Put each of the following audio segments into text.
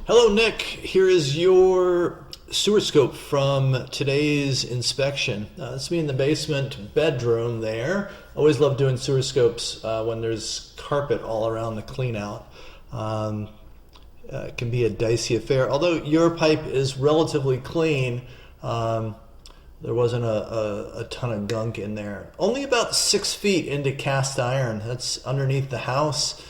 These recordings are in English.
Hello, Nick. Here is your sewer scope from today's inspection. It's me in the basement bedroom there. Always love doing sewer scopes when there's carpet all around the clean out. It can be a dicey affair. Although your pipe is relatively clean, there wasn't a ton of gunk in there. Only about 6 feet into cast iron. That's underneath the house.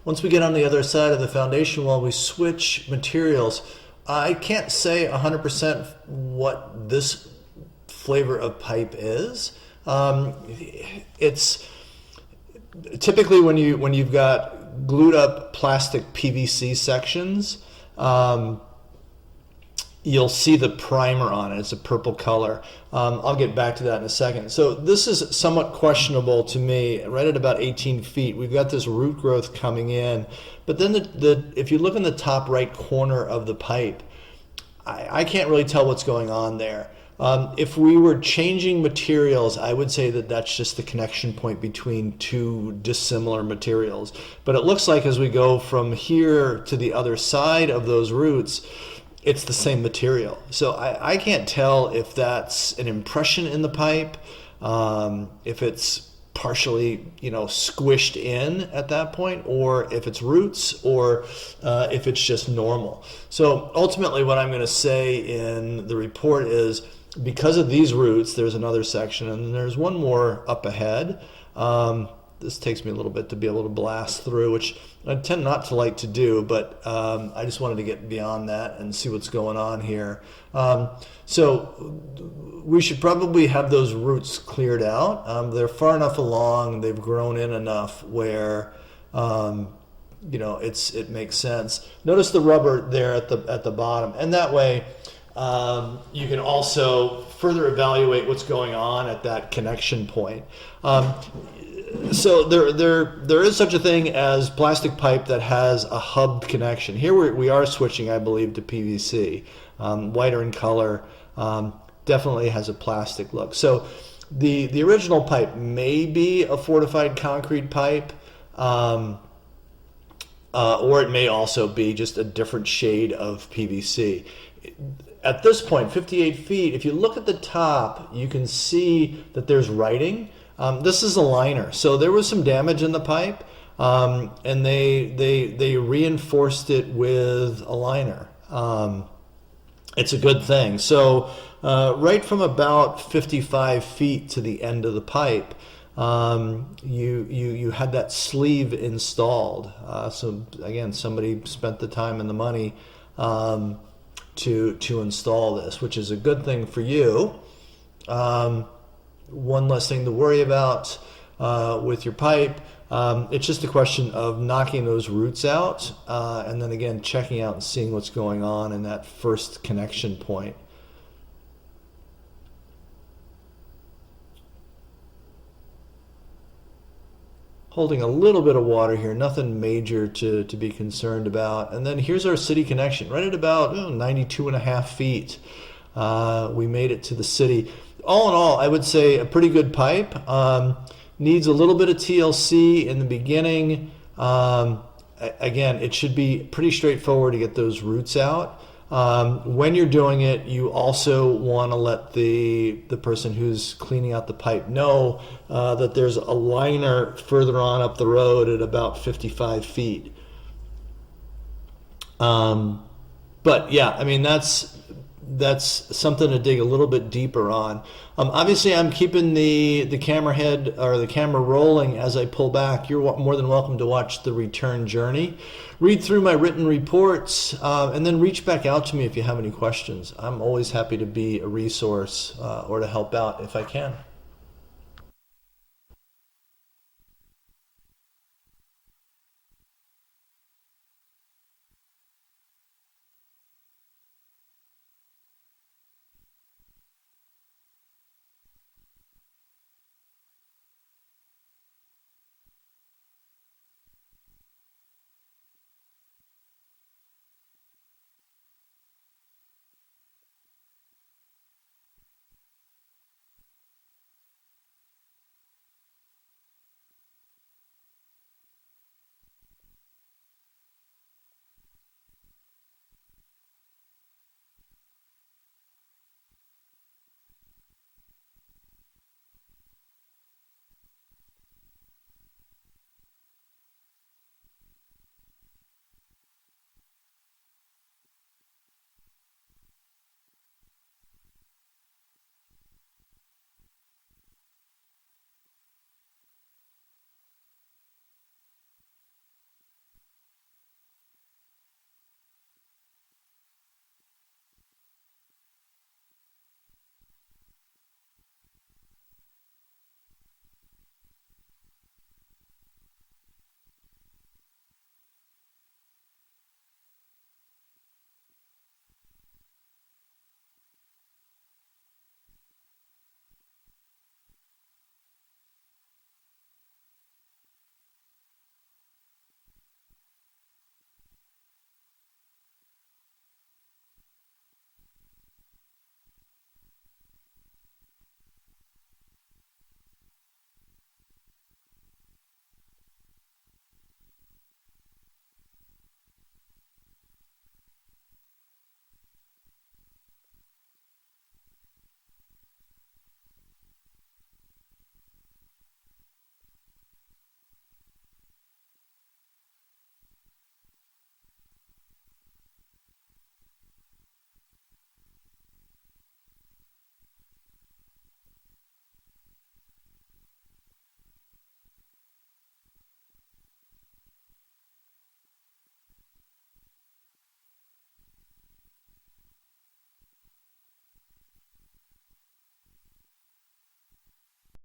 Once we get on the other side of the foundation wall, we switch materials. I can't say 100% what this flavor of pipe is. It's typically when you've got glued up plastic PVC sections, you'll see the primer on it. It's a purple color. I'll get back to that in a second. So this is somewhat questionable to me. Right at about 18 feet, we've got this root growth coming in. But then if you look in the top right corner of the pipe, I can't really tell what's going on there. If we were changing materials, I would say that that's just the connection point between two dissimilar materials. But it looks like as we go from here to the other side of those roots, it's the same material. So I can't tell if that's an impression in the pipe, if it's partially, squished in at that point, or if it's roots, or if it's just normal. So ultimately what I'm going to say in the report is, because of these roots, there's another section, and there's one more up ahead. This takes me a little bit to be able to blast through, which I tend not to like to do, but I just wanted to get beyond that and see what's going on here. So we should probably have those roots cleared out. They're far enough along, they've grown in enough where it makes sense. Notice the rubber there at the bottom, and that way you can also further evaluate what's going on at that connection point. So there is such a thing as plastic pipe that has a hubbed connection. Here we are switching, I believe, to PVC, whiter in color, definitely has a plastic look. So the original pipe may be a fortified concrete pipe, or it may also be just a different shade of PVC. At this point, 58 feet, if you look at the top, you can see that there's writing. This is a liner, so there was some damage in the pipe, and they reinforced it with a liner. It's a good thing. So right from about 55 feet to the end of the pipe, you had that sleeve installed. So again, somebody spent the time and the money to install this, which is a good thing for you. One less thing to worry about with your pipe. It's just a question of knocking those roots out, and then again checking out and seeing what's going on in that first connection point. Holding a little bit of water here, nothing major to be concerned about. And then here's our city connection, right at about 92.5 feet. We made it to the city. All in all, I would say a pretty good pipe. Needs a little bit of TLC in the beginning. Again, it should be pretty straightforward to get those roots out. When you're doing it, you also want to let the person who's cleaning out the pipe know that there's a liner further on up the road at about 55 feet. But yeah, I mean, that's something to dig a little bit deeper on. Obviously, I'm keeping the camera head or the camera rolling as I pull back. You're more than welcome to watch the return journey. Read through my written reports, and then reach back out to me if you have any questions. I'm always happy to be a resource or to help out if I can.